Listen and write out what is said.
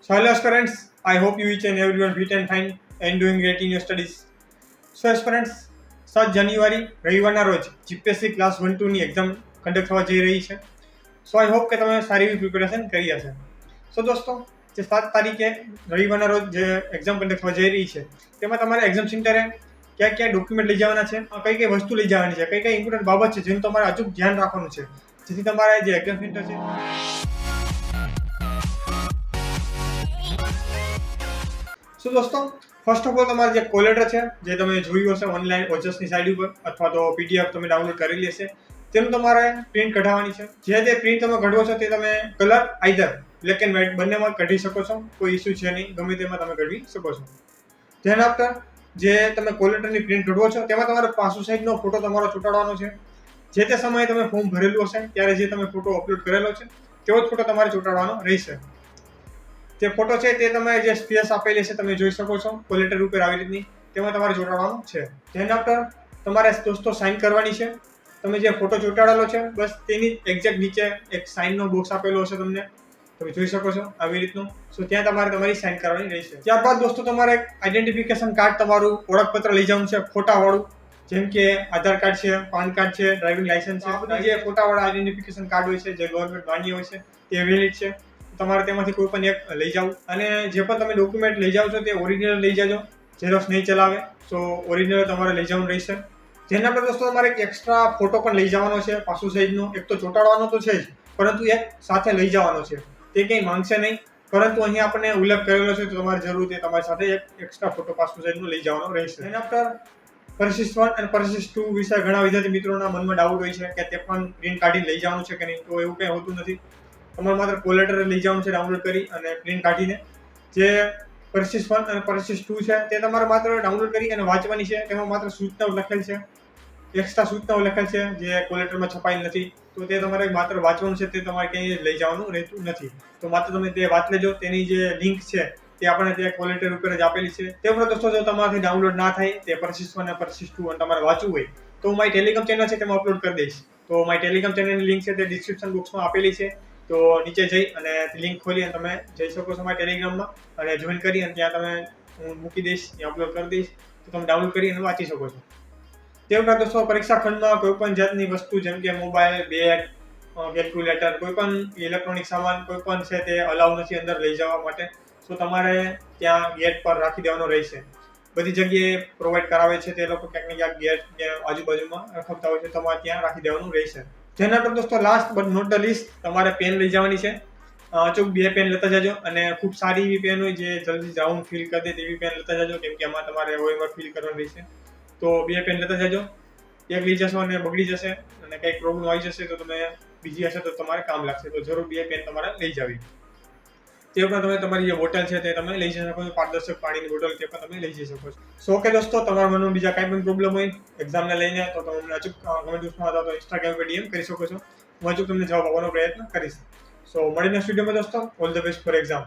So hello aspirants, I hope you each and everyone fit and fine and doing great in your studies. So aspirants, 7 જાન્યુઆરી રવિવારના રોજ GPSC class 1-2 ની exam conduct થવા જઈ રહી છે. સો I hope કે તમે સારી એવી પ્રિપેરેશન કરી હશે. સો દોસ્તો, જે 7 તારીખે રવિવારના રોજ જે એક્ઝામ કન્ડક્ટ થવા જઈ રહી છે તેમાં તમારે એક્ઝામ સેન્ટરે ક્યાં ક્યાં ડોક્યુમેન્ટ લઈ જવાના છે, કઈ કઈ વસ્તુ લઈ જવાની છે, કઈ કઈ ઇમ્પોર્ટન્ટ બાબત છે જેનું તમારે અચૂક ધ્યાન રાખવાનું છે, જેથી તમારે જે એક્ઝામ સેન્ટર છે. સો દોસ્તો, ફર્સ્ટ ઓફ ઓલ તમારે જે કોલ લેટર છે જે તમે જોયું હશે ઓનલાઈન ઓજસની સાઇટ ઉપર અથવા તો પીડીએફ તમે ડાઉનલોડ કરેલી હશે તેનું તમારે પ્રિન્ટ કઢાવવાની છે. જે તે પ્રિન્ટ તમે કઢવો છો તે તમે colour either black and white બંનેમાં કઢી શકો છો, કોઈ ઇસ્યુ છે નહીં, ગમે તેમાં તમે કઢવી શકો છો. ધેન આફ્ટર જે તમે કોલ લેટરની પ્રિન્ટ કઢવો છો તેમાં તમારે પાછું સાઈડનો ફોટો તમારો ચોંટાડવાનો છે. જે તે સમયે તમે ફોર્મ ભરેલું હશે ત્યારે જે તમે ફોટો અપલોડ કરેલો છે તેવો જ ફોટો તમારે ચોંટાડવાનો રહેશે. જે ફોટો છે તે તમે જે સ્પેસ આપેલી છે તમે જોઈ શકો છો કોલ લેટર ઉપર આવી રીતની, તેમાં તમારે ચોંટાડવાનું છે. ધેન આફ્ટર તમારે દોસ્તો સાઇન કરવાની છે. તમે જે ફોટો ચોંટાડેલો છે બસ તેની એક્ઝેક્ટ નીચે એક સાઇનનો બોક્સ આપેલો હશે, તમને તમે જોઈ શકો છો આવી રીતનું. સો ત્યાં તમારે તમારી સાઇન કરવાની રહેશે. ત્યારબાદ દોસ્તો તમારે એક આઈડેન્ટિફિકેશન કાર્ડ, તમારું ઓળખપત્ર લઈ જવાનું છે ફોટાવાળું, જેમ કે આધાર કાર્ડ છે, પાન કાર્ડ છે, ડ્રાઇવિંગ લાયસન્સ છે. આ બધા જે ફોટાવાળા આઈડેન્ટિફિકેશન કાર્ડ હોય છે જે ગવર્મેન્ટ માન્ય હોય છે તે વેલિડ છે. તમારે તેમાંથી કોઈ પણ એક લઈ જાવ, અને જે પણ તમે ડોક્યુમેન્ટ લઈ જાઓ છો તે ઓરિજિનલ લઈ જાજો, ઝેરોક્સ નહીં ચલાવે. સો ઓરિજિનલ તમારે લઈ જવાનું રહેશે. જેના પર દોસ્તો તમારે એક એક્સ્ટ્રા ફોટો પણ લઈ જવાનો છે પાછું સાઈઝનો. એક તો ચોંટાડવાનો તો છે જ, પરંતુ એક સાથે લઈ જવાનો છે. તે કંઈ માંગશે નહીં, પરંતુ અહીં આપણને ઉલ્લેખ કરેલો છે તો તમારે જરૂર તે તમારી સાથે એક એક્સ્ટ્રા ફોટો પાસપોર્ટ સાઈઝનો લઈ જવાનો રહેશે. એના આફ્ટર પરિશિષ્ટ 1 અને પરિશિષ્ટ 2 વિશે ઘણા વિદ્યાર્થી મિત્રોના મનમાં ડાઉટ હોય છે કે તે પણ પ્રિન્ટ કાઢીને લઈ જવાનું છે કે નહીં. તો એવું કંઈ હોતું નથી. તમારે માત્ર કોલ લેટર લઈ જવાનું છે ડાઉનલોડ કરી અને પ્રિન્ટ કાઢીને. જે પરિશિષ્ટ 1 અને પરિશિષ્ટ 2 છે તે તમારે માત્ર ડાઉનલોડ કરી અને વાંચવાની છે. તેમાં માત્ર સૂચનાઓ લખેલ છે, એક્સ્ટ્રા સૂચનાઓ લખેલ છે જે કોલ લેટરમાં છપાયેલ નથી. તો તે તમારે માત્ર વાંચવાનું છે, તે તમારે ક્યાંય લઈ જવાનું રહેતું નથી. તો માત્ર તમે તે વાંચ લેજો. તેની જે લિંક છે તે આપણે તે કોલ લેટર ઉપર જ આપેલી છે. તે પણ દોસ્તો જો તમારાથી ડાઉનલોડ ના થાય તે પરિશિષ્ટ 1 અને પરિશિષ્ટ 2 અને તમારે વાંચવું હોય તો મારી ટેલિગ્રામ ચેનલ છે તેમાં અપલોડ કરી દઈશ. તો મારી ટેલિગ્રામ ચેનલની લિંક છે તે ડિસ્ક્રિપ્શન બોક્સમાં આપેલી છે. તો નીચે જઈ અને લિંક ખોલી અને તમે જઈ શકો છો મારી ટેલિગ્રામમાં અને જોઈન કરી અને ત્યાં તમે હું મૂકી દઈશ, ત્યાં અપલોડ કરી દઈશ. તો તમે ડાઉનલોડ કરી અને વાંચી શકો છો. તે ઉપરાંત દોસ્તો પરીક્ષા ખંડમાં કોઈ પણ જાતની વસ્તુ જેમ કે મોબાઈલ, બેગ, કેલ્ક્યુલેટર, કોઈ પણ ઇલેક્ટ્રોનિક સામાન કોઈ પણ છે તે અલાઉ નથી અંદર લઈ જવા માટે. સો તમારે ત્યાં ગેટ પર રાખી દેવાનો રહેશે. બધી જગ્યાએ પ્રોવાઈડ કરાવે છે તે લોકો, ક્યાંક ને ક્યાંક ગેટ આજુબાજુમાં રખડતા હોય છે, તમારે ત્યાં રાખી દેવાનું રહેશે. જેના પર દોસ્તો last but not the least તમારે પેન લઈ જવાની છે. અચૂક 2 પેન લેતા જજો, અને ખૂબ સારી એવી પેન હોય જે જલ્દી રાઉન્ડ ફિલ કરી દે તેવી પેન લેતા જજો, કેમ કે આમાં તમારે ઓએમઆર ફિલ કરવાનું રહેશે. તો 2 પેન લેતા જજો. એક લઈ જશો અને બગડી જશે અને કંઈક પ્રોબ્લેમ આવી જશે તો તમે બીજી હશે તો તમારે કામ લાગશે. તો જરૂર 2 પેન તમારે લઈ જવી. તે ઉપરાંત તમે તમારી જે બોટલ છે તે તમે લઈ જઈ શકો છો, પારદર્શક પાણીની બોટલ તે પણ તમે લઈ જઈ શકો છો. સો કે દોસ્તો, તમારા મનમાં બીજા કાંઈ પણ પ્રોબ્લેમ હોય એક્ઝામને લઈને તો તમે અમને અચૂક કમેન્ટ બોક્સમાં અથવા તો ઇન્સ્ટાગ્રામ પર ડીએમ કરી શકો છો. હું અચૂક તમને જવાબ આપવાનો પ્રયત્ન કરીશ. સો મળીને સ્ટુડિયોમાં દોસ્તો. All the best for exam.